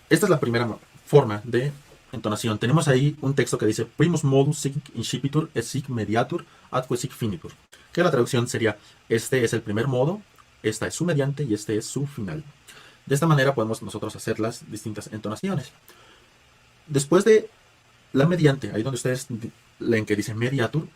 esta es la primera forma de entonación. Tenemos ahí un texto que dice primus modus sic incipitur et sic mediatur atque sic finitur. Que la traducción sería, este es el primer modo, esta es su mediante y este es su final. De esta manera podemos nosotros hacer las distintas entonaciones. Después de la mediante, ahí donde ustedes leen que dice mediatur,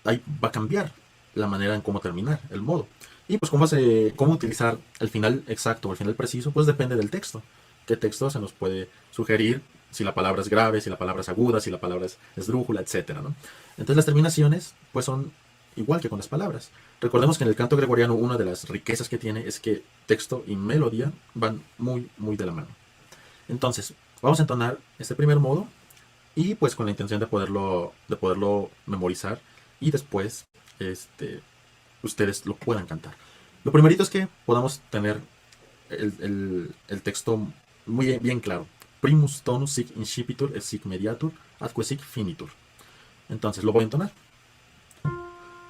ahí va a cambiar la manera en cómo terminar el modo. Y pues cómo utilizar el final exacto o el final preciso, pues depende del texto. ¿Qué texto se nos puede sugerir? Si la palabra es grave, si la palabra es aguda, si la palabra es esdrújula, etc., ¿no? Entonces las terminaciones pues son igual que con las palabras. Recordemos que en el canto gregoriano una de las riquezas que tiene es que texto y melodía van muy, muy de la mano. Entonces, vamos a entonar este primer modo y pues con la intención de poderlo memorizar y después ustedes lo puedan cantar. Lo primerito es que podamos tener el texto muy bien claro. Primus tonus sic incipitur et sic mediatur atque sic finitur. Entonces lo voy a entonar.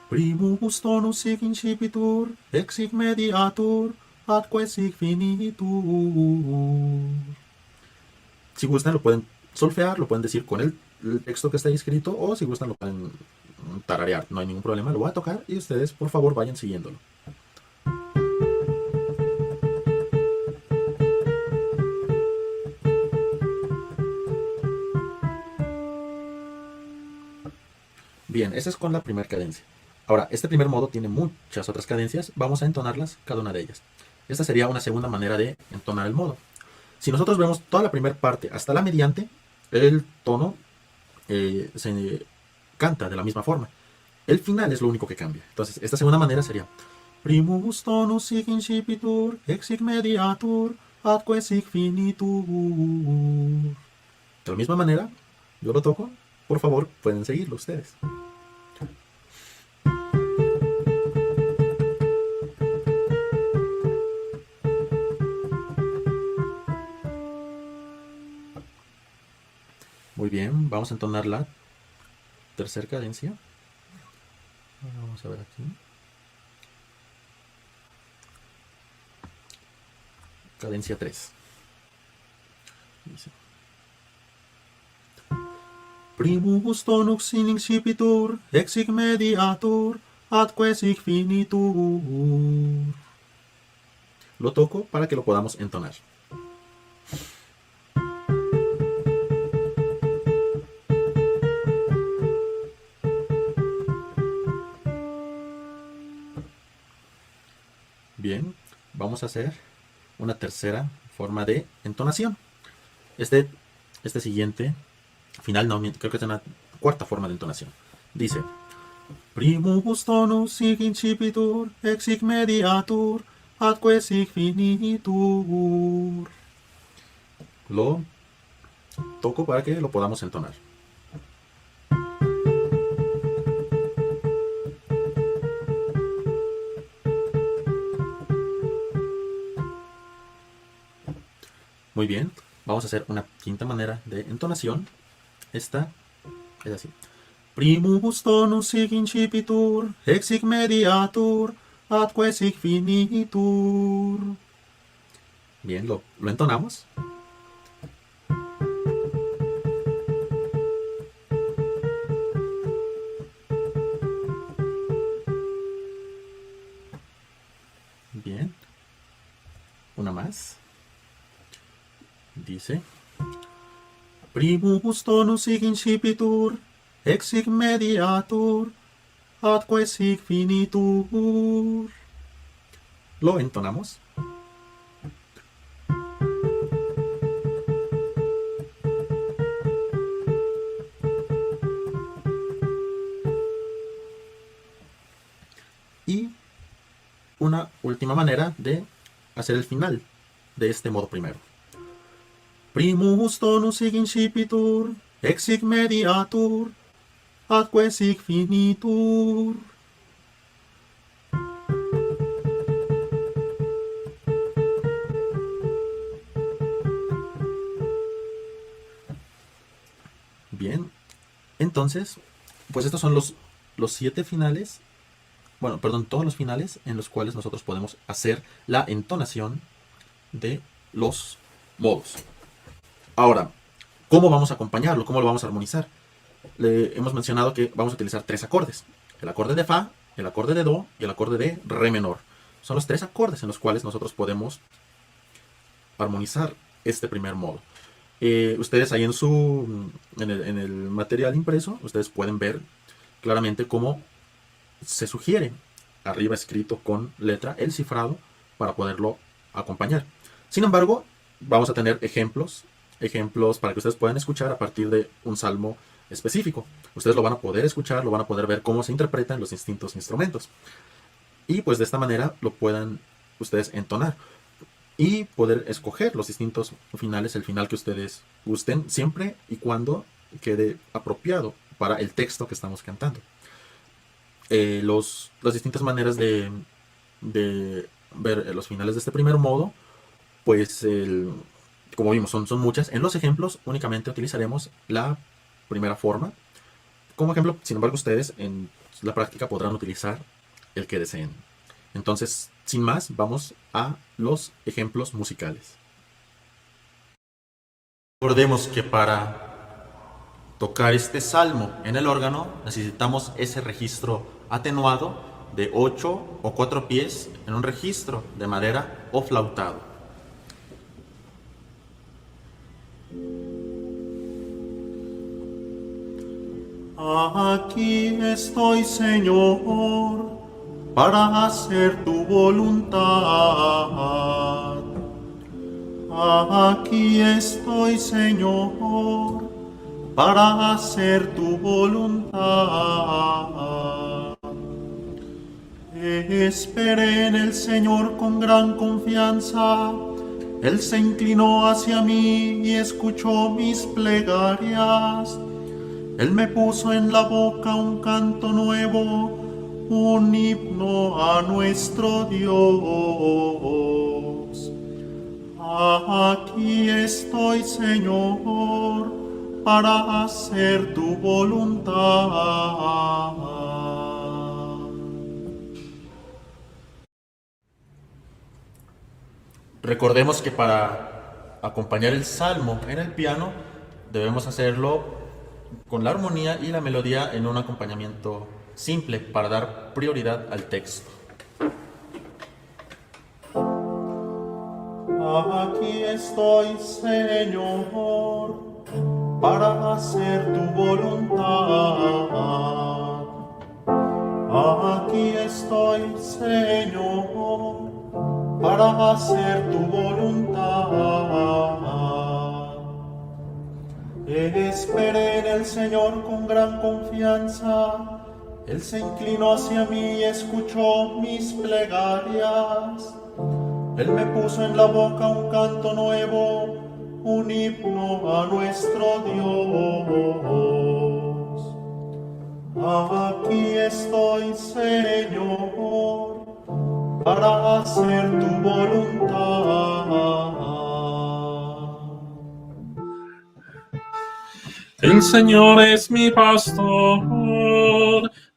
Primus tonus sic incipitur et sic mediatur atque sic finitur. Si gustan lo pueden solfear, lo pueden decir con el texto que está ahí escrito, o si gustan lo pueden tararear, no hay ningún problema, lo voy a tocar y ustedes por favor vayan siguiéndolo. Bien, esa es con la primera cadencia. Ahora, este primer modo tiene muchas otras cadencias, vamos a entonarlas cada una de ellas. Esta sería una segunda manera de entonar el modo. Si nosotros vemos toda la primera parte hasta la mediante, el tono se canta de la misma forma. El final es lo único que cambia. Entonces, esta segunda manera sería primus tonus sic incipitur, ex sic mediatur, atque sic finitur. De la misma manera, yo lo toco. Por favor, pueden seguirlo ustedes. Muy bien, vamos a entonar la tercera cadencia. Vamos a ver aquí. Cadencia 3. Dice. Primus tonus in incipitur, ex sic mediatur, atque sic finitur. Lo toco para que lo podamos entonar. Bien, vamos a hacer una tercera forma de entonación. Este siguiente final, no, creo que es una cuarta forma de entonación. Dice: primus tonus sic incipitur, ex sic mediatur, atque sic finitur. Lo toco para que lo podamos entonar. Muy bien, vamos a hacer una quinta manera de entonación. Esta es así. Primus tonus sic incipitur, ex sic mediatur, atque sic finitur. Bien, lo entonamos. Bien. Una más. Dice: primus tonus sic incipitur, ex sic mediatur, atque sic finitur. Lo entonamos. Y una última manera de hacer el final de este modo primero. Primus tonus sic incipitur, ex sic mediatur, atque sic finitur. Bien, entonces, pues estos son los 7 finales, bueno, perdón, todos los finales en los cuales nosotros podemos hacer la entonación de los modos. Ahora, ¿cómo vamos a acompañarlo? ¿Cómo lo vamos a armonizar? Le hemos mencionado que vamos a utilizar tres acordes. El acorde de Fa, el acorde de Do y el acorde de Re menor. Son los tres acordes en los cuales nosotros podemos armonizar este primer modo. Ustedes ahí en el material impreso, ustedes pueden ver claramente cómo se sugiere arriba escrito con letra el cifrado para poderlo acompañar. Sin embargo, vamos a tener ejemplos para que ustedes puedan escuchar a partir de un salmo específico. Ustedes lo van a poder escuchar, lo van a poder ver cómo se interpretan los distintos instrumentos. Y pues de esta manera lo puedan ustedes entonar y poder escoger los distintos finales, el final que ustedes gusten, siempre y cuando quede apropiado para el texto que estamos cantando. Las distintas maneras de ver los finales de este primer modo, pues como vimos son muchas. En los ejemplos únicamente utilizaremos la primera forma. Como ejemplo, sin embargo, ustedes en la práctica podrán utilizar el que deseen. Entonces, sin más, vamos a los ejemplos musicales. Recordemos que para tocar este salmo en el órgano necesitamos ese registro atenuado de 8 o 4 pies en un registro de madera o flautado. Aquí estoy, Señor, para hacer tu voluntad. Aquí estoy, Señor, para hacer tu voluntad. Esperé en el Señor con gran confianza. Él se inclinó hacia mí y escuchó mis plegarias. Él me puso en la boca un canto nuevo, un himno a nuestro Dios. Aquí estoy, Señor, para hacer tu voluntad. Recordemos que para acompañar el salmo en el piano debemos hacerlo con la armonía y la melodía en un acompañamiento simple para dar prioridad al texto. Aquí estoy, Señor, para hacer tu voluntad. Aquí estoy, Señor, para hacer tu voluntad. Esperé en el Señor con gran confianza. Él se inclinó hacia mí y escuchó mis plegarias. Él me puso en la boca un canto nuevo, un himno a nuestro Dios. Aquí estoy, Señor, para hacer tu voluntad. El Señor es mi pastor,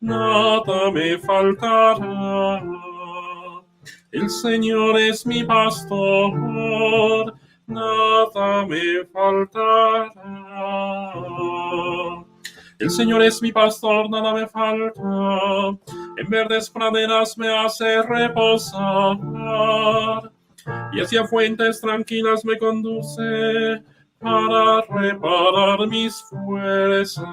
nada me faltará. El Señor es mi pastor, nada me faltará. El Señor es mi pastor, nada me falta. En verdes praderas me hace reposar, y hacia fuentes tranquilas me conduce para reparar mis fuerzas.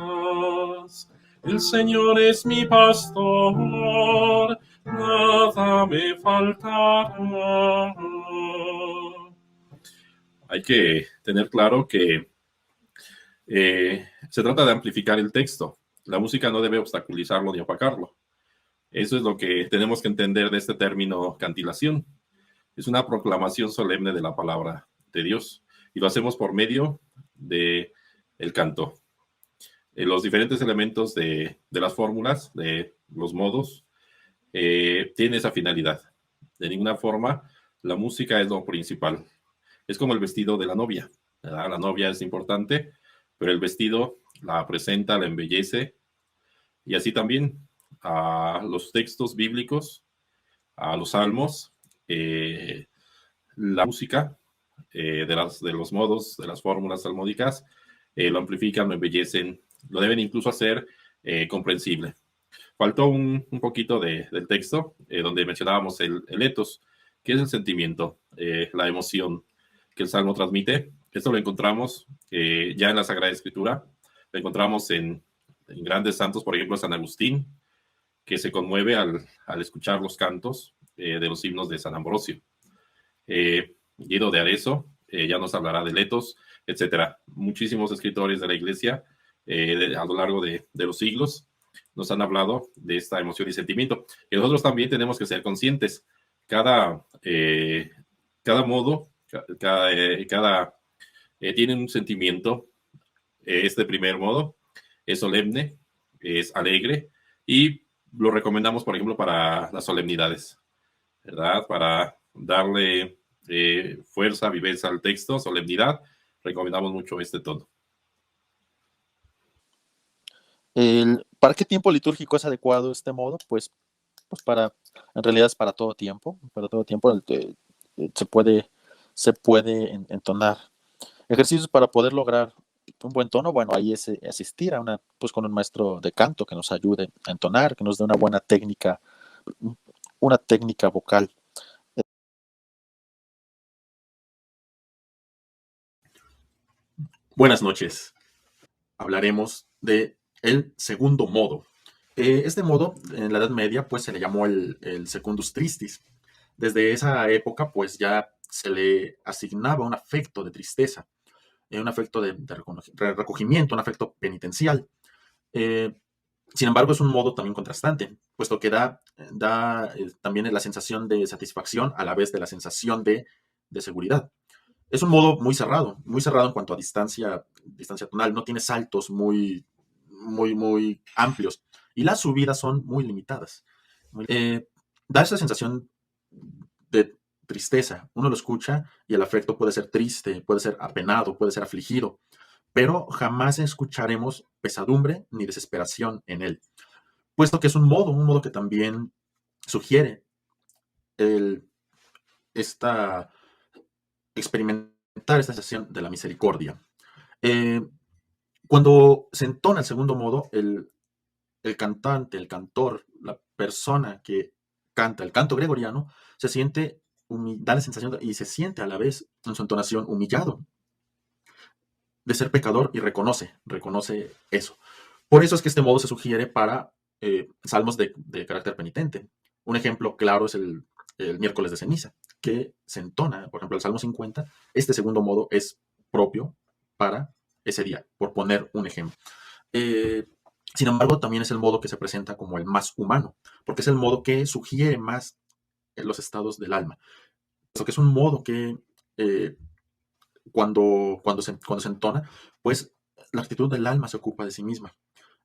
El Señor es mi pastor, nada me faltará. Hay que tener claro que se trata de amplificar el texto. La música no debe obstaculizarlo ni opacarlo. Eso es lo que tenemos que entender de este término cantilación. Es una proclamación solemne de la palabra de Dios y lo hacemos por medio de el canto. Los diferentes elementos de las fórmulas, de los modos, tienen esa finalidad. De ninguna forma, la música es lo principal. Es como el vestido de la novia, ¿verdad? La novia es importante, pero el vestido la presenta, la embellece, y así también a los textos bíblicos, a los salmos, la música de los modos, de las fórmulas salmódicas, lo amplifican, lo embellecen, lo deben incluso hacer comprensible. Faltó un poquito del texto donde mencionábamos el ethos, que es el sentimiento, la emoción que el Salmo transmite. Esto lo encontramos ya en la Sagrada Escritura, lo encontramos en grandes santos, por ejemplo, San Agustín, que se conmueve al escuchar los cantos de los himnos de San Ambrosio. Guido de Arezzo ya nos hablará de ethos, etcétera. Muchísimos escritores de la Iglesia a lo largo de los siglos nos han hablado de esta emoción y sentimiento. Y nosotros también tenemos que ser conscientes. Cada modo, tiene un sentimiento. Este primer modo es solemne, es alegre y lo recomendamos, por ejemplo, para las solemnidades, ¿verdad? Para darle fuerza, viveza al texto, solemnidad, recomendamos mucho este tono. ¿Para qué tiempo litúrgico es adecuado este modo? Pues en realidad es para todo tiempo se puede entonar. Ejercicios para poder lograr un buen tono, bueno, ahí es asistir con un maestro de canto que nos ayude a entonar, que nos dé una buena técnica vocal. Buenas noches. Hablaremos de el segundo modo. Este modo, en la Edad Media, pues se le llamó el secundus tristis. Desde esa época, pues ya se le asignaba un afecto de tristeza, un afecto de recogimiento, un afecto penitencial. Sin embargo, es un modo también contrastante, puesto que da también la sensación de satisfacción a la vez de la sensación de seguridad. Es un modo muy cerrado en cuanto a distancia tonal, no tiene saltos muy amplios y las subidas son muy limitadas. Da esa sensación de tristeza, uno lo escucha y el afecto puede ser triste, puede ser apenado, puede ser afligido, pero jamás escucharemos pesadumbre ni desesperación en él, puesto que es un modo que también sugiere experimentar esta sensación de la misericordia. Cuando se entona el segundo modo, el cantante, el cantor, la persona que canta el canto gregoriano, se siente, da la sensación y se siente a la vez en su entonación humillado de ser pecador y reconoce eso. Por eso es que este modo se sugiere para salmos de carácter penitente. Un ejemplo claro es el miércoles de ceniza, que se entona, por ejemplo, el Salmo 50. Este segundo modo es propio para ese día, por poner un ejemplo. Sin embargo, también es el modo que se presenta como el más humano, porque es el modo que sugiere más los estados del alma. Que es un modo que cuando se entona, pues la actitud del alma se ocupa de sí misma.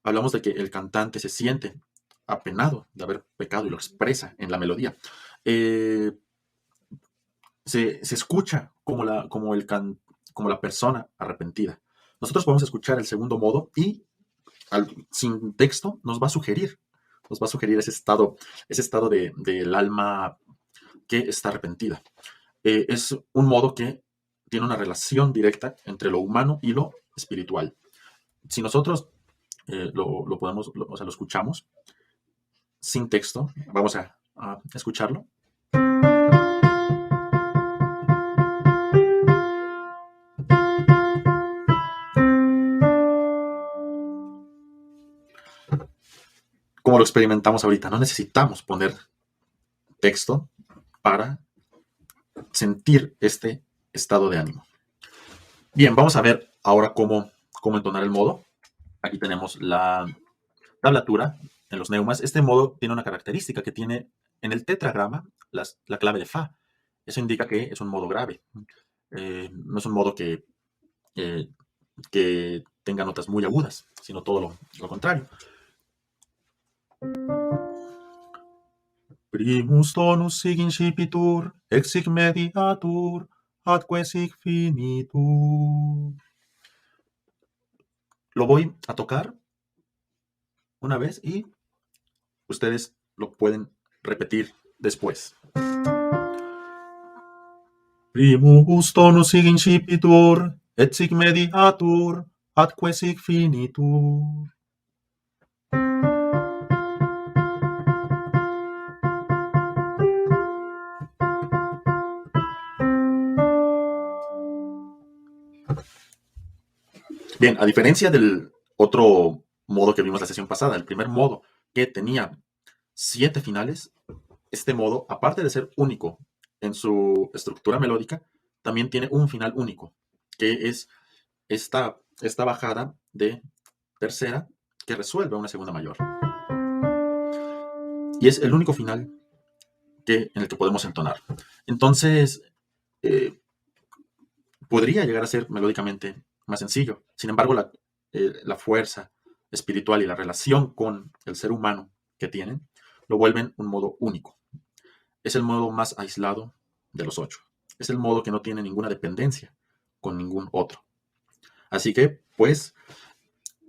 Hablamos de que el cantante se siente apenado de haber pecado y lo expresa en la melodía. Se escucha como la persona arrepentida. Nosotros podemos escuchar el segundo modo y sin texto nos va a sugerir ese estado del alma que está arrepentida. Es un modo que tiene una relación directa entre lo humano y lo espiritual. Si nosotros lo escuchamos sin texto, vamos a escucharlo. Como lo experimentamos ahorita, no necesitamos poner texto para sentir este estado de ánimo. Bien, vamos a ver ahora cómo entonar el modo. Aquí tenemos la tablatura en los neumas. Este modo tiene una característica que tiene en el tetragrama la clave de fa. Eso indica que es un modo grave. No es un modo que tenga notas muy agudas, sino todo lo contrario. Primus tonus sig incipitur, ex sig mediatur, atque sig finitur. Lo voy a tocar una vez y ustedes lo pueden repetir después. Primus tonus sig incipitur, et sig mediatur, atque sig finitur. Bien, a diferencia del otro modo que vimos la sesión pasada, el primer modo que tenía 7 finales, este modo, aparte de ser único en su estructura melódica, también tiene un final único, que es esta bajada de tercera que resuelve una segunda mayor. Y es el único final en el que podemos entonar. Entonces, podría llegar a ser melódicamente más sencillo. Sin embargo, la fuerza espiritual y la relación con el ser humano que tienen lo vuelven un modo único. Es el modo más aislado de los 8. Es el modo que no tiene ninguna dependencia con ningún otro. Así que, pues,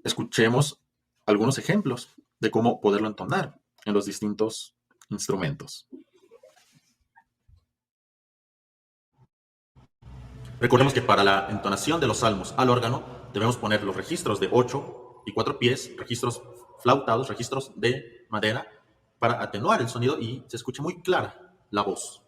escuchemos algunos ejemplos de cómo poderlo entonar en los distintos instrumentos. Recordemos que para la entonación de los salmos al órgano debemos poner los registros de 8 y 4 pies, registros flautados, registros de madera, para atenuar el sonido y se escuche muy clara la voz.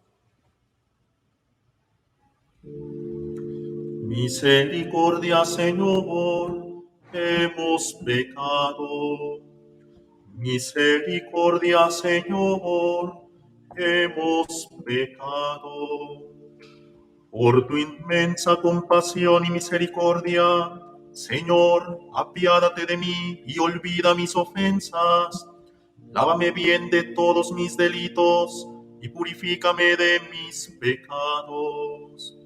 Misericordia, Señor, hemos pecado. Misericordia, Señor, hemos pecado. Por tu inmensa compasión y misericordia, Señor, apiádate de mí y olvida mis ofensas. Lávame bien de todos mis delitos y purifícame de mis pecados.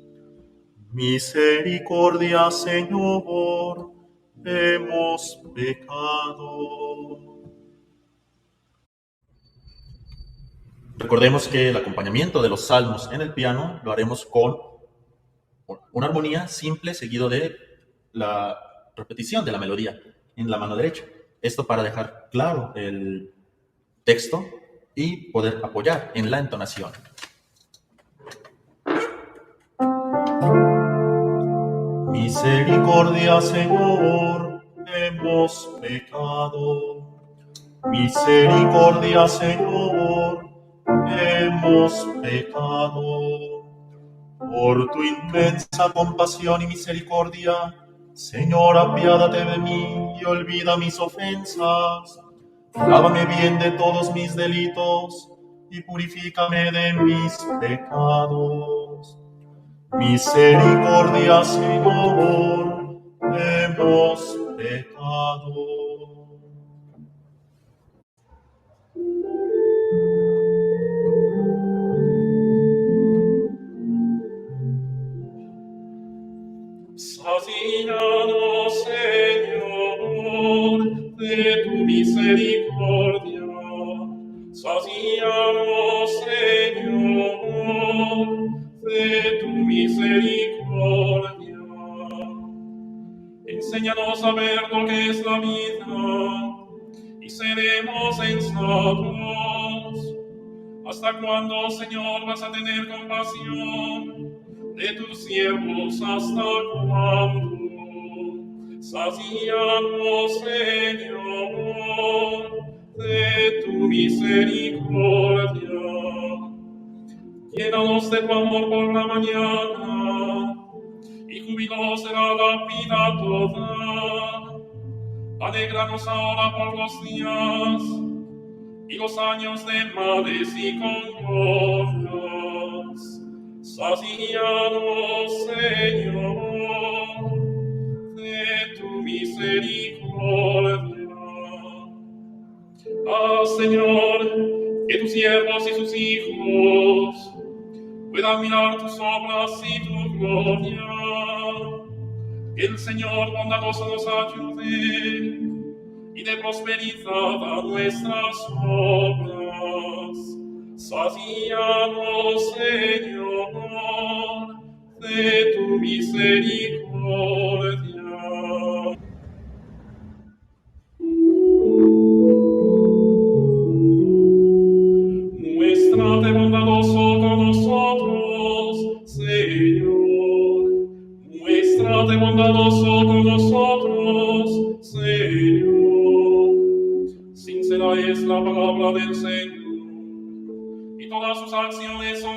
Misericordia, Señor, hemos pecado. Recordemos que el acompañamiento de los salmos en el piano lo haremos con una armonía simple seguido de la repetición de la melodía en la mano derecha. Esto para dejar claro el texto y poder apoyar en la entonación. Misericordia, Señor, hemos pecado. Misericordia, Señor, hemos pecado. Por tu inmensa compasión y misericordia, Señor, apiádate de mí y olvida mis ofensas. Lávame bien de todos mis delitos y purifícame de mis pecados. Misericordia, Señor, hemos pecado. Sacíanos, Señor, de tu misericordia. Sacíanos, Señor, de tu misericordia. Enséñanos a ver lo que es la vida y seremos sensatos. ¿Hasta cuándo, Señor, vas a tener compasión de tus siervos? ¿Hasta cuándo? Sacíanos, Señor, de tu misericordia. Llénanos de tu amor por la mañana, y júbilo será la vida toda. Alégranos ahora por los días y los años de males y congojas. Sacíanos, Señor, de tu misericordia. Señor, que tus siervos y sus hijos puedan mirar tus obras y tu gloria. Que el Señor bondadoso nos ayude y de prosperidad a nuestras obras. Sacíanos, Señor, de tu misericordia. Muéstrate bondadoso con nosotros, Señor.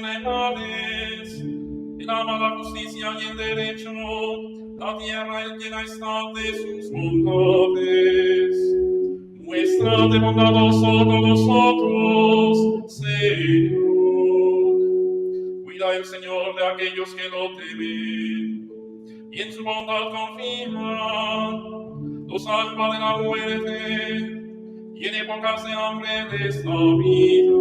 legales. Él ama la justicia y el derecho. La tierra él llena está de sus bondades. Muéstrate bondadoso con nosotros, Señor. Cuida el Señor de aquellos que lo temen y en su bondad confían. Los salva de la muerte y en épocas de hambre les da vida.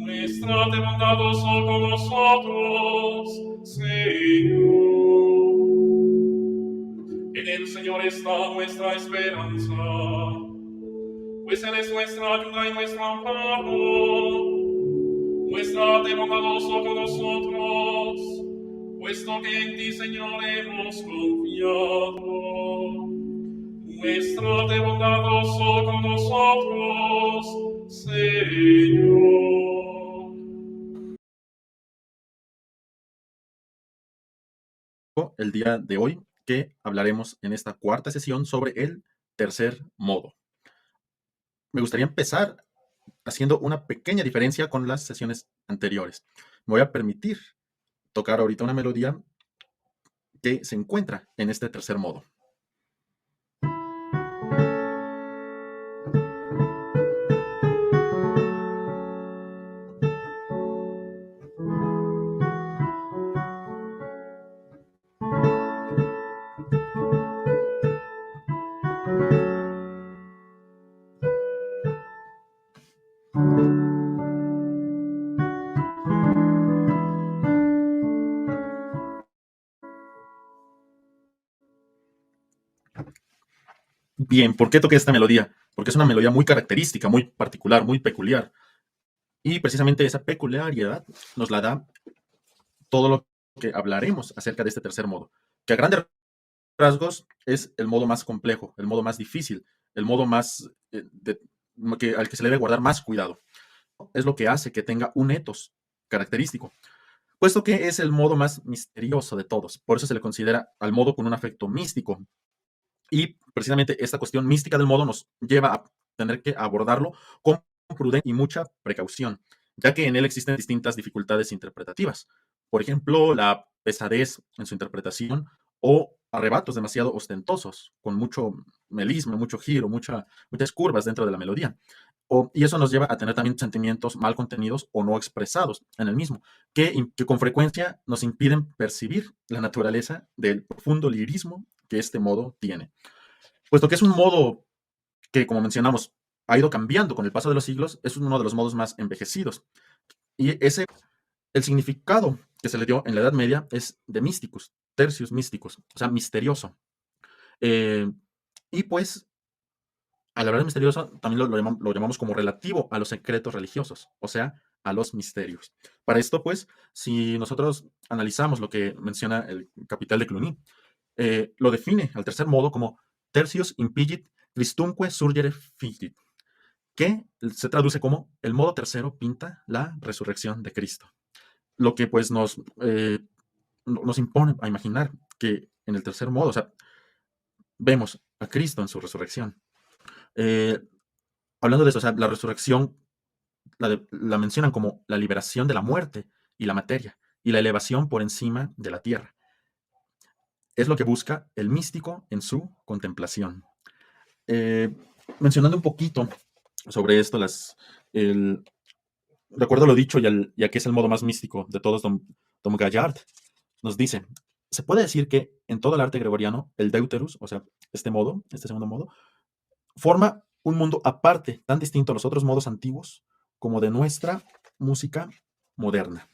Muéstrate bondadoso con nosotros, Señor. En el Señor está nuestra esperanza, pues Él es nuestra ayuda y nuestro amparo. Muéstrate bondadoso con nosotros, puesto que en ti, Señor, hemos confiado. Muéstrate bondadoso con nosotros, Señor. El día de hoy que hablaremos en esta cuarta sesión sobre el tercer modo. Me gustaría empezar haciendo una pequeña diferencia con las sesiones anteriores. Me voy a permitir tocar ahorita una melodía que se encuentra en este tercer modo. Bien, ¿por qué toqué esta melodía? Porque es una melodía muy característica, muy particular, muy peculiar. Y precisamente esa peculiaridad nos la da todo lo que hablaremos acerca de este tercer modo, que a grandes rasgos es el modo más complejo, el modo más difícil, el modo más al que se le debe guardar más cuidado. Es lo que hace que tenga un etos característico, puesto que es el modo más misterioso de todos. Por eso se le considera al modo con un afecto místico. Y precisamente esta cuestión mística del modo nos lleva a tener que abordarlo con prudencia y mucha precaución, ya que en él existen distintas dificultades interpretativas. Por ejemplo, la pesadez en su interpretación o arrebatos demasiado ostentosos, con mucho melisma, mucho giro, muchas curvas dentro de la melodía. Y eso nos lleva a tener también sentimientos mal contenidos o no expresados en el mismo, que con frecuencia nos impiden percibir la naturaleza del profundo lirismo que este modo tiene. Puesto que es un modo que, como mencionamos, ha ido cambiando con el paso de los siglos, es uno de los modos más envejecidos. Y el significado que se le dio en la Edad Media es de místicos, tercius místicos, o sea, misterioso. Y pues, al hablar de misterioso, también lo llamamos como relativo a los secretos religiosos, o sea, a los misterios. Para esto, pues, si nosotros analizamos lo que menciona el Capital de Cluny, lo define al tercer modo como tertius impigit Christumque surgere figit, que se traduce como el modo tercero pinta la resurrección de Cristo. Lo que pues nos impone a imaginar que en el tercer modo, o sea, vemos a Cristo en su resurrección. Hablando de eso, o sea, la resurrección la mencionan como la liberación de la muerte y la materia, y la elevación por encima de la tierra. Es lo que busca el místico en su contemplación. Mencionando un poquito sobre esto, de acuerdo a lo dicho y a que es el modo más místico de todos, Dom Gaillard nos dice, se puede decir que en todo el arte gregoriano, el deuterus, o sea, este segundo modo, forma un mundo aparte, tan distinto a los otros modos antiguos como de nuestra música moderna.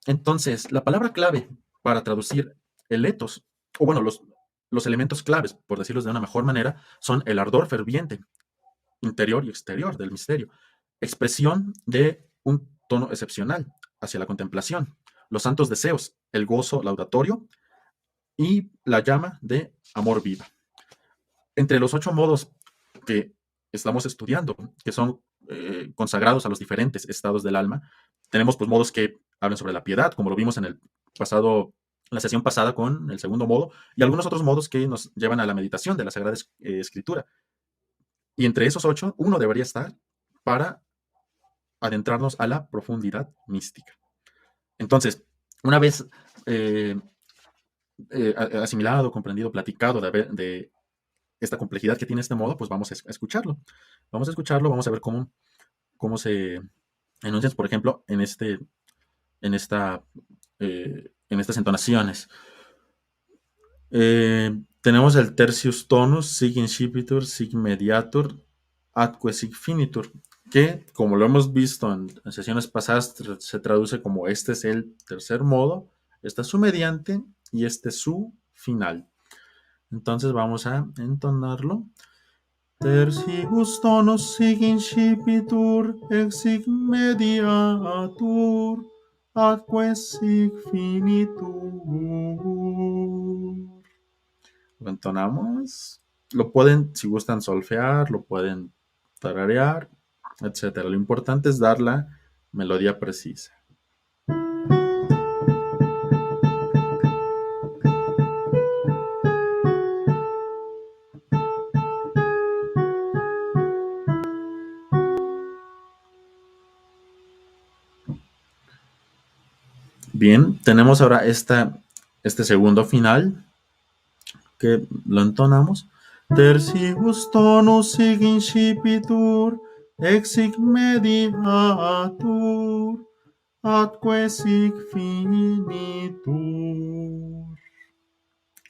Entonces, la palabra clave para traducir el etos, o bueno, los elementos claves, por decirlos de una mejor manera, son el ardor ferviente, interior y exterior del misterio, expresión de un tono excepcional hacia la contemplación, los santos deseos, el gozo laudatorio y la llama de amor viva. Entre los 8 modos que estamos estudiando, que son consagrados a los diferentes estados del alma, tenemos pues modos que hablan sobre la piedad, como lo vimos en la sesión pasada con el segundo modo, y algunos otros modos que nos llevan a la meditación de la Sagrada Escritura. Y entre esos 8, uno debería estar para adentrarnos a la profundidad mística. Entonces, una vez asimilado, comprendido, platicado de esta complejidad que tiene este modo, pues vamos a escucharlo. Vamos a escucharlo, vamos a ver cómo se enuncian, por ejemplo, en estas entonaciones. Tenemos el tertius tonus, sig incipitur, sig mediatur, atque sig finitur, que, como lo hemos visto en sesiones pasadas, se traduce como este es el tercer modo, este es su mediante y este es su final. Entonces vamos a entonarlo. Tertius tonus sig incipitur, ex sig mediatur, atque sig finitur. Lo entonamos. Lo pueden, si gustan, solfear, lo pueden tararear, etcétera. Lo importante es dar la melodía precisa. Bien, tenemos ahora este segundo final que lo entonamos. Tertius tonus sig incipitur, ex sig mediatur, atque sig finitur.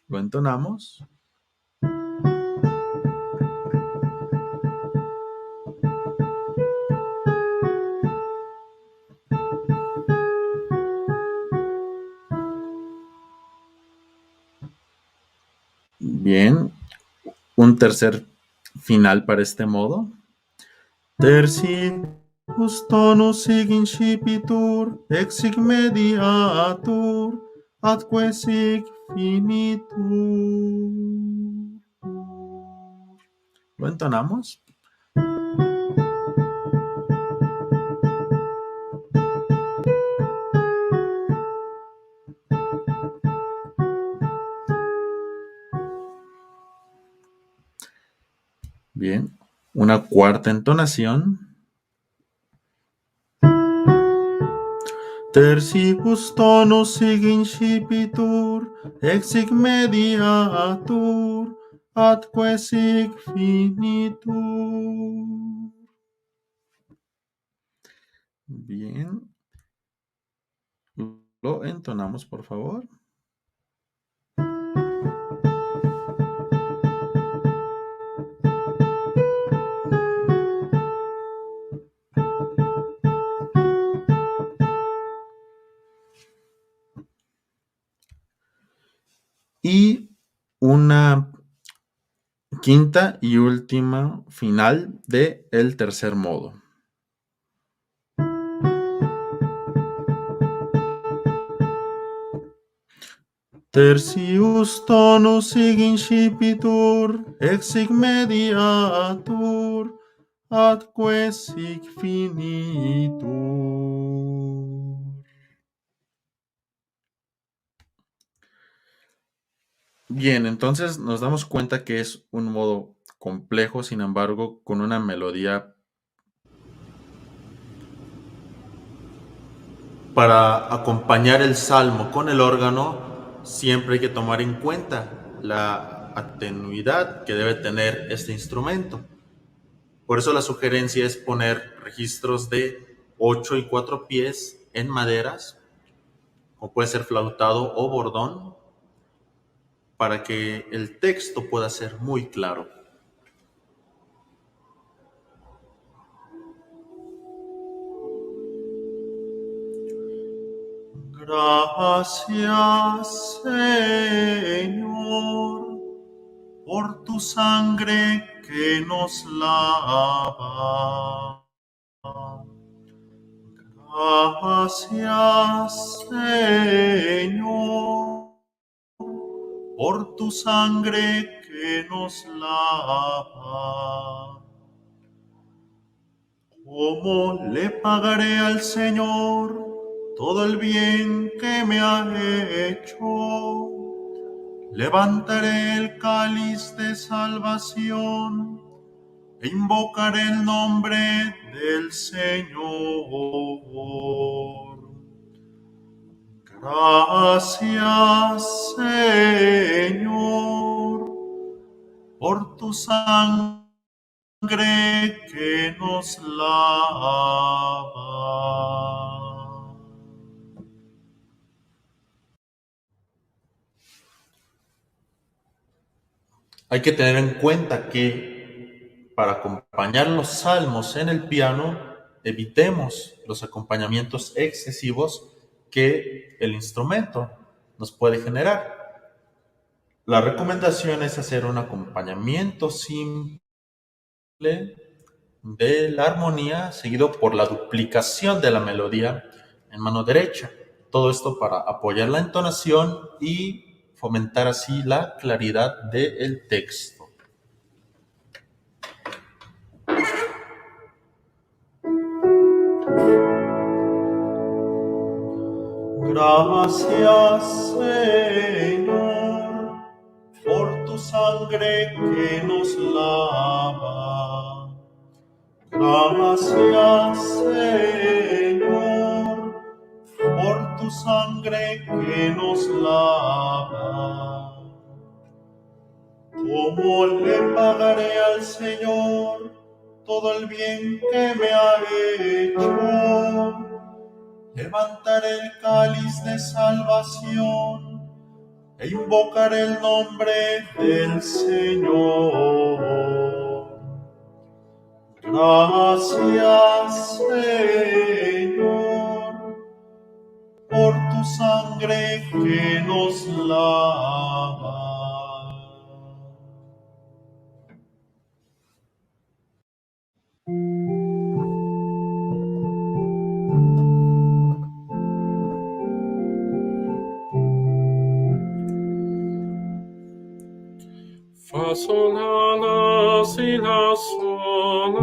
Lo entonamos. Bien, un tercer final para este modo. Tertius tonus sig incipitur, ex sig mediatur, atque sig finitur. Lo entonamos. Bien, una cuarta entonación. Tertius tonus sig incipitur, ex sig mediatur, atque sig finitur. Bien. Lo entonamos, por favor. Y una quinta y última final de el tercer modo. Tertius tonus sig incipitur, ex sig mediatur, atque sig finitur. Bien, entonces nos damos cuenta que es un modo complejo, sin embargo, con una melodía. Para acompañar el salmo con el órgano, siempre hay que tomar en cuenta la atenuidad que debe tener este instrumento. Por eso la sugerencia es poner registros de 8 y 4 pies en maderas, o puede ser flautado o bordón, para que el texto pueda ser muy claro. Gracias, Señor, por tu sangre que nos lava. Gracias, Señor, por tu sangre que nos lava. ¿Cómo le pagaré al Señor todo el bien que me ha hecho? Levantaré el cáliz de salvación e invocaré el nombre del Señor. Gracias, Señor, por tu sangre que nos lava. Hay que tener en cuenta que para acompañar los salmos en el piano, evitemos los acompañamientos excesivos que el instrumento nos puede generar. La recomendación es hacer un acompañamiento simple de la armonía seguido por la duplicación de la melodía en mano derecha. Todo esto para apoyar la entonación y fomentar así la claridad del texto. Gracias, Señor, por tu sangre que nos lava. Gracias, Señor, por tu sangre que nos lava. ¿Cómo le pagaré al Señor todo el bien que me ha hecho? Levantaré el cáliz de salvación e invocaré el nombre del Señor. Gracias, Señor, por tu sangre que nos lava. Fa, sol, la, si, la, sol,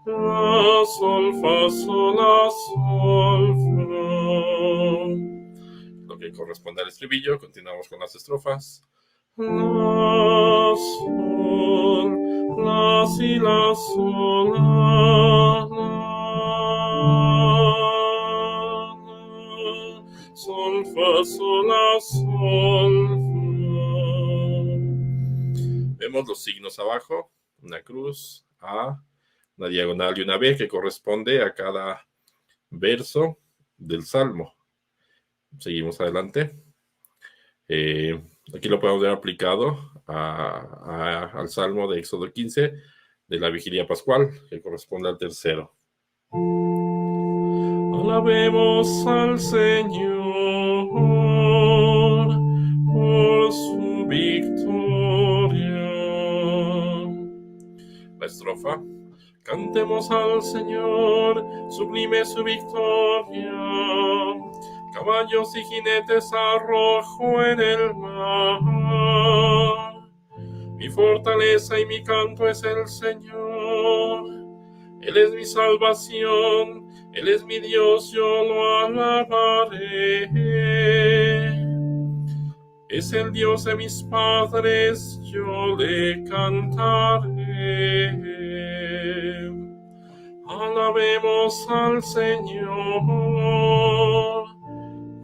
la, sol, fa, sol, la, sol, fa. Lo que corresponde al estribillo, continuamos con las estrofas. La, sol, la, si, la, sol, la, sol, fa, sol, la, sol, fa. Vemos los signos abajo, una cruz, A, una diagonal y una B que corresponde a cada verso del Salmo. Seguimos adelante. Aquí lo podemos ver aplicado al Salmo de Éxodo 15 de la Vigilia Pascual, que corresponde al tercero. Alabemos al Señor por su victoria. La estrofa. Cantemos al Señor, sublime su victoria. Caballos y jinetes arrojo en el mar. Mi fortaleza y mi canto es el Señor. Él es mi salvación, Él es mi Dios, yo lo alabaré. Es el Dios de mis padres, yo le cantaré. Alabemos al Señor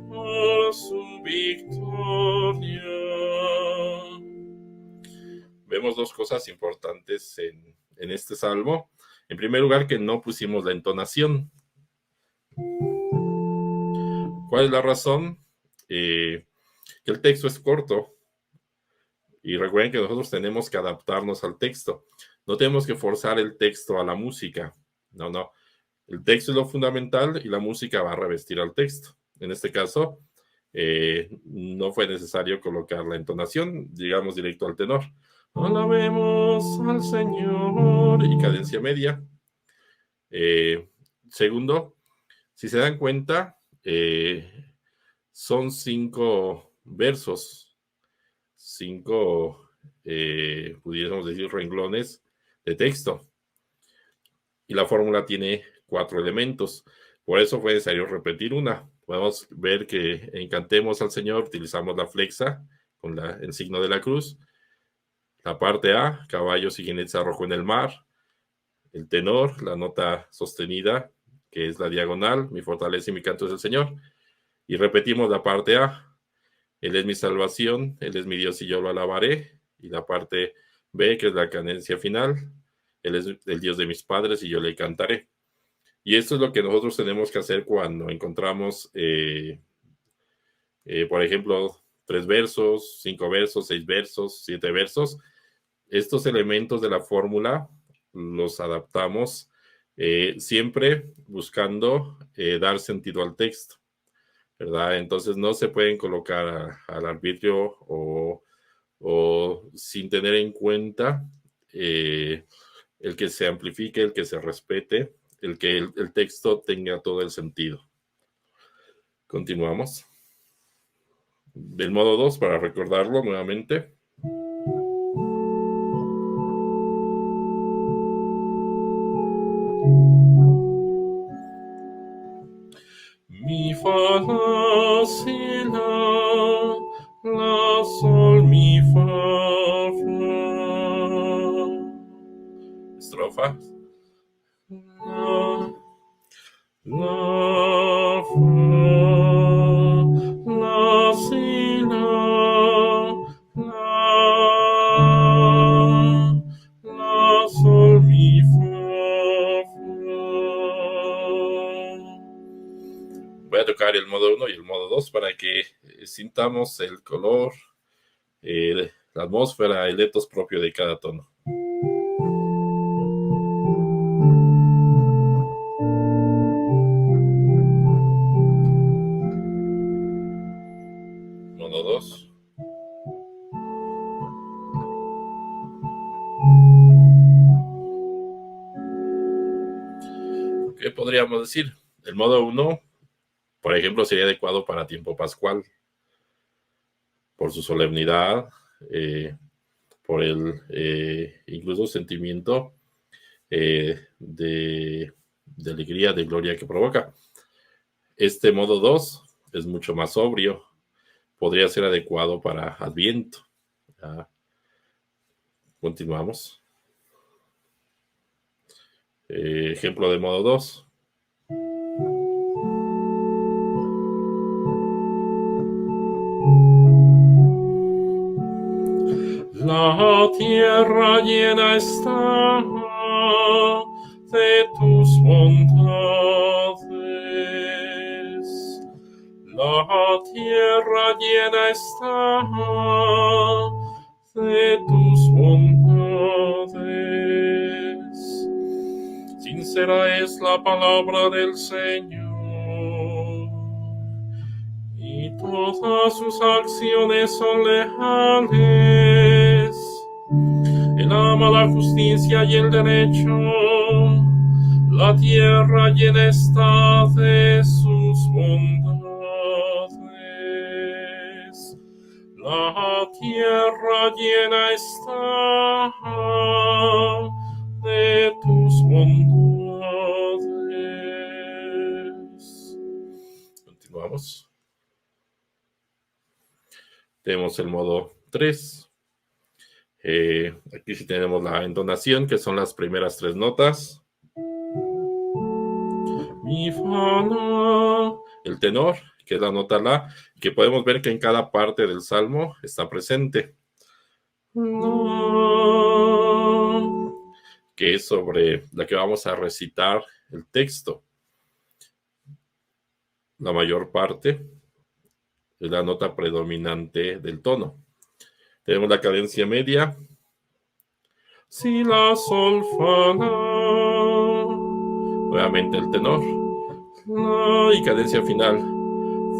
por su victoria. Vemos dos cosas importantes en este salmo. En primer lugar, que no pusimos la entonación. ¿Cuál es la razón? Que el texto es corto. Y recuerden que nosotros tenemos que adaptarnos al texto. No tenemos que forzar el texto a la música. No. El texto es lo fundamental y la música va a revestir al texto. En este caso, no fue necesario colocar la entonación, digamos directo al tenor. Alabemos al Señor y cadencia media. Segundo, si se dan cuenta, son 5 versos, 5, pudiéramos decir, renglones de texto. Y la fórmula tiene 4 elementos. Por eso fue necesario repetir una. Podemos ver que en Cantemos al Señor utilizamos la flexa con el signo de la cruz. La parte A, caballos y jinetes arrojo en el mar. El tenor, la nota sostenida, que es la diagonal, mi fortaleza y mi canto es el Señor. Y repetimos la parte A, Él es mi salvación, Él es mi Dios y yo lo alabaré. Y la parte B, que es la cadencia final, Él es el Dios de mis padres y yo le cantaré. Y esto es lo que nosotros tenemos que hacer cuando encontramos, por ejemplo, 3 versos, 5 versos, 6 versos, 7 versos. Estos elementos de la fórmula los adaptamos siempre buscando dar sentido al texto, ¿verdad? Entonces no se pueden colocar al arbitrio o sin tener en cuenta el que se amplifique, el que se respete, el que el texto tenga todo el sentido. Continuamos. Del modo 2, para recordarlo nuevamente. Mi, fa, la, si, la, sol, mi, fa, estrofa. La, fa, la, si, la, sol, mi, fa. Voy a tocar el modo 1 y el modo 2 para que sintamos el color, la atmósfera, el etos propio de cada tono. Modo 2. ¿Qué podríamos decir? El modo 1, por ejemplo, sería adecuado para tiempo pascual, por su solemnidad, por el incluso sentimiento de alegría, de gloria que provoca. Este modo 2 es mucho más sobrio, podría ser adecuado para Adviento. ¿Ya? Continuamos. Ejemplo de modo 2. La tierra llena está de tus bondades. La tierra llena está de tus bondades. Sincera es la palabra del Señor, y todas sus acciones son leales. Él ama la justicia y el derecho. La tierra llena está de sus bondades. La tierra llena está de tus bondades. Continuamos. Tenemos el modo 3. Aquí sí tenemos la entonación, que son las primeras 3 notas. Mi, fa, la. El tenor, que es la nota la, que podemos ver que en cada parte del salmo está presente. La, que es sobre la que vamos a recitar el texto. La mayor parte es la nota predominante del tono. Tenemos la cadencia media. Si, la, sol, fa, la. Nuevamente el tenor. La, y cadencia final.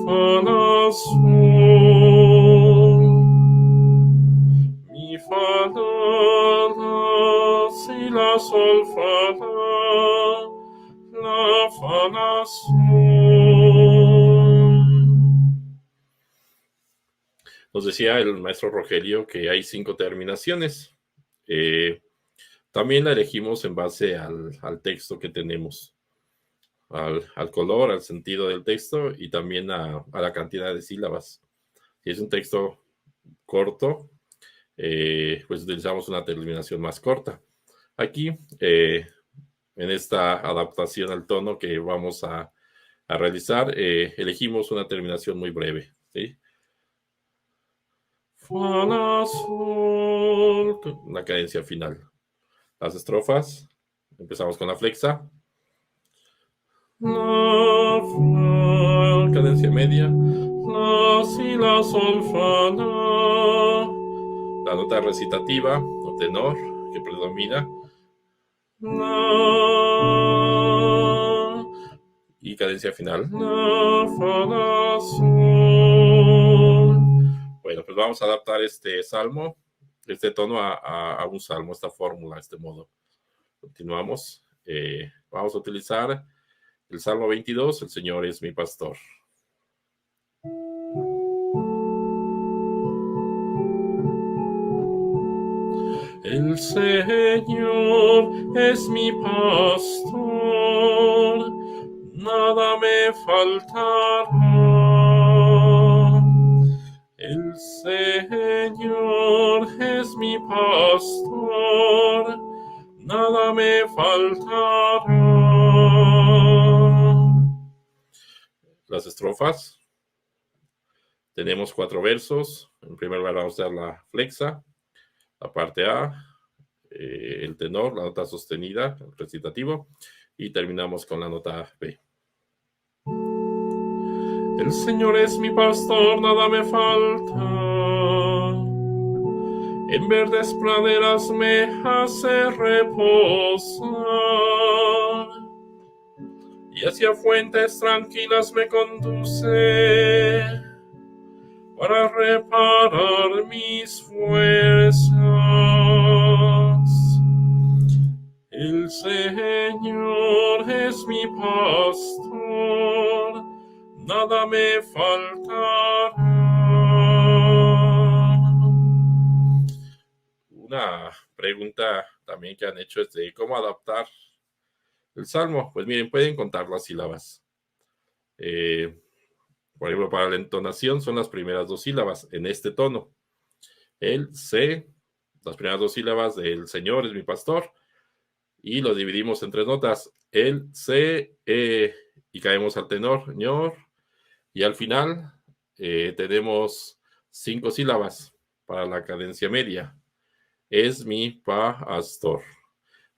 Fa, la, sol. Mi, fa, la, si, la, sol, fa, la, fa, la, sol. Nos decía el maestro Rogelio que hay 5 terminaciones. También la elegimos en base al texto que tenemos, al color, al sentido del texto y también a la cantidad de sílabas. Si es un texto corto, pues utilizamos una terminación más corta. Aquí, en esta adaptación al tono que vamos a realizar, elegimos una terminación muy breve, ¿sí? Fa, la, sol, una cadencia final. Las estrofas, empezamos con la flexa. La, fa, cadencia media. La, si, la, sol, fa, la. La nota recitativa o tenor que predomina. La, y cadencia final. La, fa, la, sol. Bueno, pues vamos a adaptar este salmo, este tono a un salmo, esta fórmula, este modo. Continuamos. Vamos a utilizar el Salmo 22, el Señor es mi pastor. El Señor es mi pastor, nada me faltará. El Señor es mi pastor, nada me faltará. Las estrofas. Tenemos 4 versos. En primer lugar vamos a dar la flexa, la parte A, el tenor, la nota sostenida, el recitativo, y terminamos con la nota B. El Señor es mi pastor, nada me falta. En verdes praderas me hace reposar, y hacia fuentes tranquilas me conduce, para reparar mis fuerzas. El Señor es mi pastor, nada me faltará. Una pregunta también que han hecho es de cómo adaptar el salmo. Pues miren, pueden contar las sílabas. Por ejemplo, para la entonación son las primeras 2 sílabas en este tono. El C, las primeras 2 sílabas del Señor es mi pastor, y lo dividimos en 3 notas. El C, y caemos al tenor, ñor, y al final tenemos 5 sílabas para la cadencia media. Es mi pastor.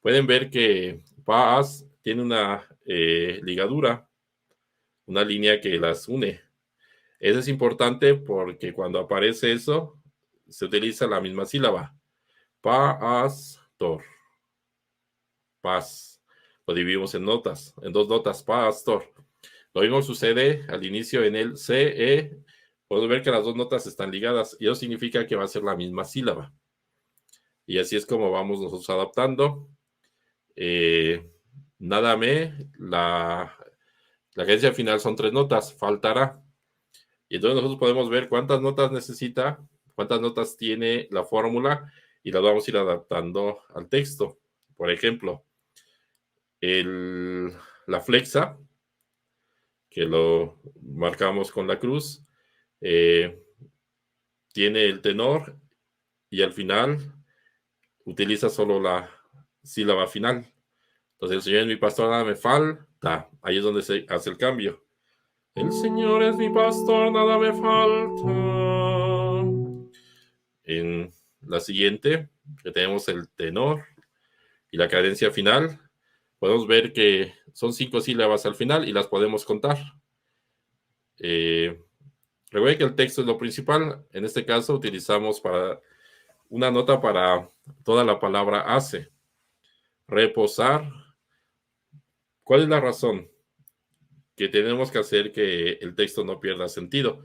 Pueden ver que pas tiene una ligadura, una línea que las une. Eso es importante porque cuando aparece eso, se utiliza la misma sílaba. Pastor. Paz. Lo dividimos en notas, en 2 notas. Pastor. Lo mismo sucede al inicio en el CE. Podemos ver que las 2 notas están ligadas y eso significa que va a ser la misma sílaba. Y así es como vamos nosotros adaptando. Nada me, la cadencia final son 3 notas, faltará. Y entonces nosotros podemos ver cuántas notas necesita, cuántas notas tiene la fórmula y las vamos a ir adaptando al texto. Por ejemplo, la flexa, que lo marcamos con la cruz, tiene el tenor y al final utiliza solo la sílaba final. Entonces, el Señor es mi pastor, nada me falta. Ahí es donde se hace el cambio. El Señor es mi pastor, nada me falta. En la siguiente, que tenemos el tenor y la cadencia final, podemos ver que son 5 sílabas al final y las podemos contar. Recuerden que el texto es lo principal. En este caso utilizamos una nota para toda la palabra hace. Reposar. ¿Cuál es la razón? Que tenemos que hacer que el texto no pierda sentido.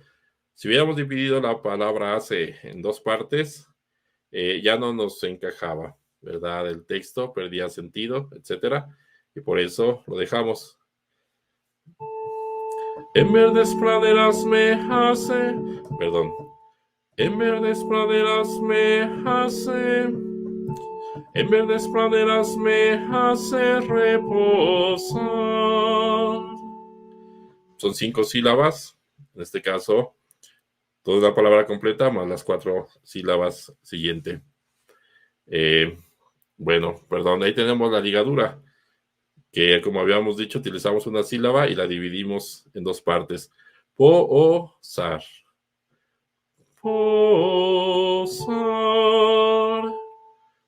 Si hubiéramos dividido la palabra hace en 2 partes, ya no nos encajaba, ¿verdad? El texto perdía sentido, etcétera, y por eso lo dejamos. En verdes praderas me hace, en verdes praderas me hace, en verdes praderas me hace reposar. Son 5 sílabas, en este caso Toda la palabra completa más las 4 sílabas siguiente. Bueno, perdón, ahí tenemos la ligadura, que como habíamos dicho, utilizamos una sílaba y la dividimos en 2 partes. Posar. Posar.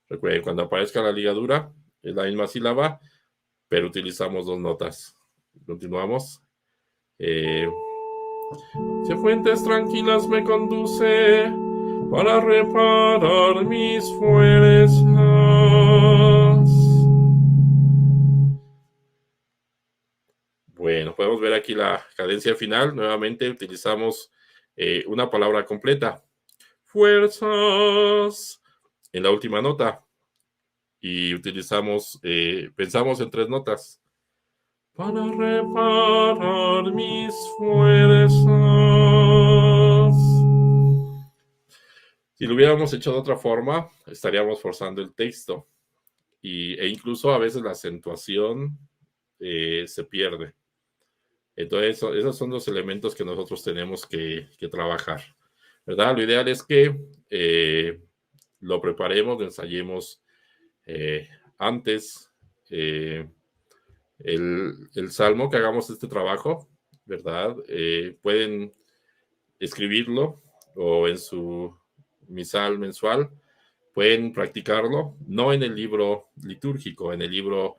Recuerden, cuando aparezca la ligadura, es la misma sílaba, pero utilizamos 2 notas. Continuamos. Si a fuentes tranquilas me conduce para reparar mis fuerzas. Bueno, podemos ver aquí la cadencia final. Nuevamente utilizamos una palabra completa. Fuerzas en la última nota. Y utilizamos, pensamos en 3 notas. Para reparar mis fuerzas. Si lo hubiéramos hecho de otra forma, estaríamos forzando el texto. E incluso a veces la acentuación se pierde. Entonces, esos son los elementos que nosotros tenemos que trabajar, ¿verdad? Lo ideal es que lo preparemos, lo ensayemos antes. El salmo, que hagamos este trabajo, ¿verdad? Pueden escribirlo o en su misal mensual, pueden practicarlo, no en el libro litúrgico, en el libro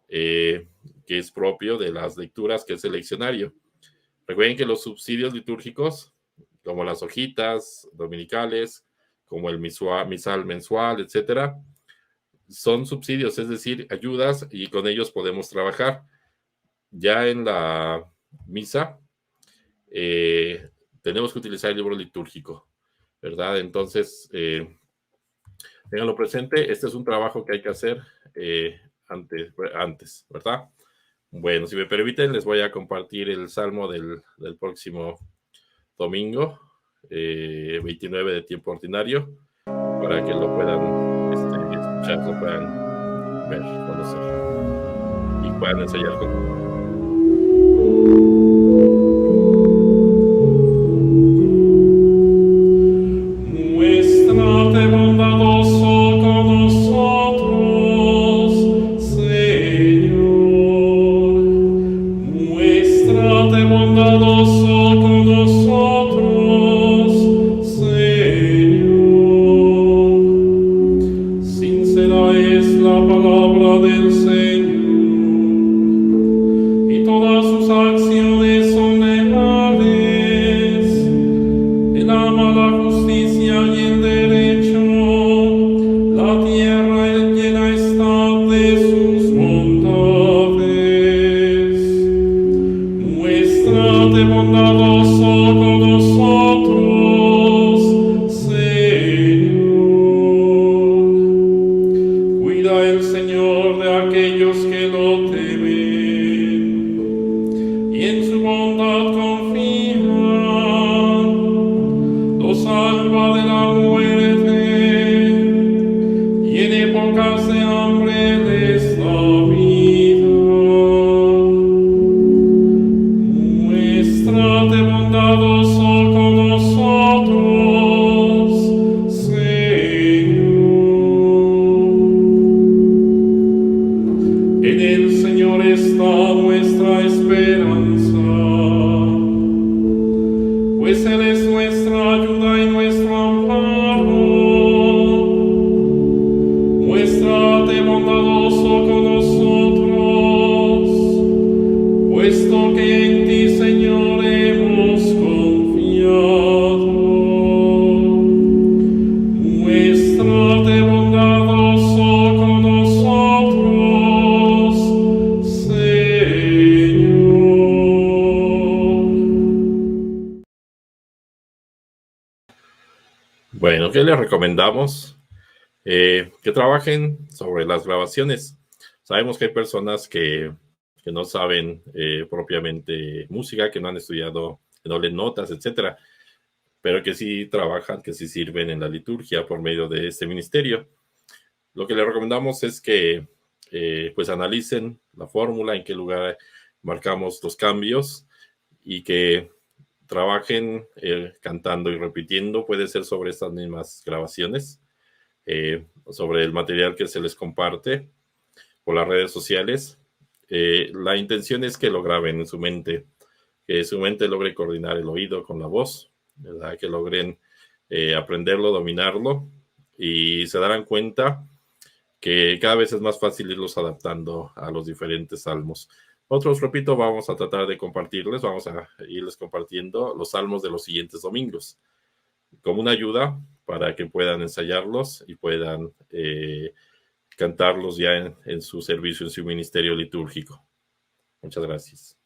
que es propio de las lecturas, que es el leccionario. Recuerden que los subsidios litúrgicos, como las hojitas dominicales, como el misal mensual, etcétera, son subsidios, es decir, ayudas, y con ellos podemos trabajar. Ya en la misa tenemos que utilizar el libro litúrgico, ¿verdad? Entonces, ténganlo presente, este es un trabajo que hay que hacer antes, ¿verdad? Bueno, si me permiten, les voy a compartir el salmo del próximo domingo, 29 de tiempo ordinario, para que lo puedan escuchar, lo puedan ver, conocer y puedan ensayar conmigo. Muéstrate bondadoso con nosotros, Señor. Muéstrate bondadoso con nosotros, Señor. Sincera es la palabra del Señor, y todas sus acciones son leales. Él ama la justicia y el derecho, la tierra llena está de sus bondades. Muéstrate bondadoso con nosotros, Señor. Cuida el Señor de aquellos que lo temen y en su bondad confían. Lo salva de la muerte y en épocas de hambre les da vida. Muéstrate bondadoso con nosotros, Señor. En el Señor está nuestra esperanza, pues Él es nuestra ayuda y nuestro amparo. Muéstrate bondadoso con nosotros, puesto que en ti, Señor, hemos confiado. Muéstrate bondadoso con nosotros, Señor. Bueno, ¿qué les recomendamos? Que trabajen sobre las grabaciones. Sabemos que hay personas que no saben propiamente música, que no han estudiado, que no leen notas, etcétera, pero que sí trabajan, que sí sirven en la liturgia por medio de este ministerio. Lo que les recomendamos es que pues analicen la fórmula, en qué lugar marcamos los cambios, y que trabajen cantando y repitiendo. Puede ser sobre estas mismas grabaciones, sobre el material que se les comparte por las redes sociales. La intención es que lo graben en su mente, que su mente logre coordinar el oído con la voz, ¿verdad? Que logren aprenderlo, dominarlo, y se darán cuenta que cada vez es más fácil irlos adaptando a los diferentes salmos. Nosotros, repito, vamos a tratar de vamos a irles compartiendo los salmos de los siguientes domingos, como una ayuda para que puedan ensayarlos y puedan cantarlos ya en su servicio, en su ministerio litúrgico. Muchas gracias.